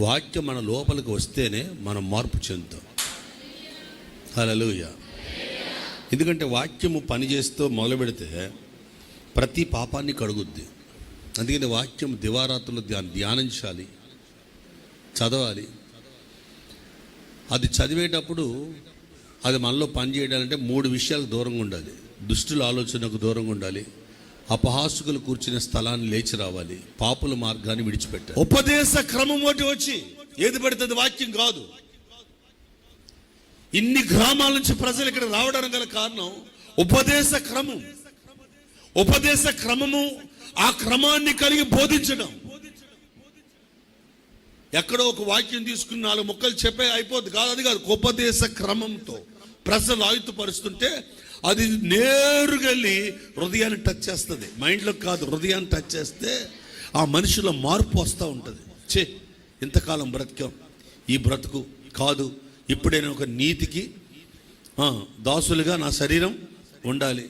వాక్యం మన లోపలికి వస్తేనే మనం మార్పు చెందుతాం. హల్లెలూయా. ఎందుకంటే వాక్యము పనిచేస్తూ మొదలు పెడితే ప్రతి పాపాన్ని కడుగుద్ది. అందుకని వాక్యం దివారాత్రులు ధ్యానించాలి, చదవాలి. అది చదివేటప్పుడు అది మనలో పని చేయాలంటే 3 విషయాలకు దూరంగా ఉండాలి. దుష్టుల ఆలోచనకు దూరంగా ఉండాలి, అపహాసుకులు కూర్చునే స్థలాన్ని లేచి రావాలి, పాపుల మార్గాన్ని విడిచిపెట్టాలి. ఉపదేశ క్రమం ఒకటి వచ్చి ఏది పడుతుంది వాక్యం కాదు. ఇన్ని గ్రామాల నుంచి ప్రజలు ఇక్కడ రావడానికి గల కారణం ఉపదేశ క్రమం. ఉపదేశ క్రమము, ఆ క్రమాన్ని కలిగి బోధించడం. ఎక్కడో ఒక వాక్యం తీసుకుని 4 ముక్కలు చెప్పే అయిపోద్ది కాదు. అది కాదు, ఉపదేశ క్రమంతో ప్రజలు ఆయుధపరుస్తుంటే అది నేరుగా వెళ్ళి హృదయాన్ని టచ్ చేస్తుంది. మైండ్లో కాదు, హృదయాన్ని టచ్ చేస్తే ఆ మనిషిలో మార్పు వస్తూ ఉంటుంది. ఇంతకాలం బ్రతికాం, ఈ బ్రతుకు కాదు, ఇప్పుడే నేను ఒక నీతికి దాసులుగా నా శరీరం ఉండాలి.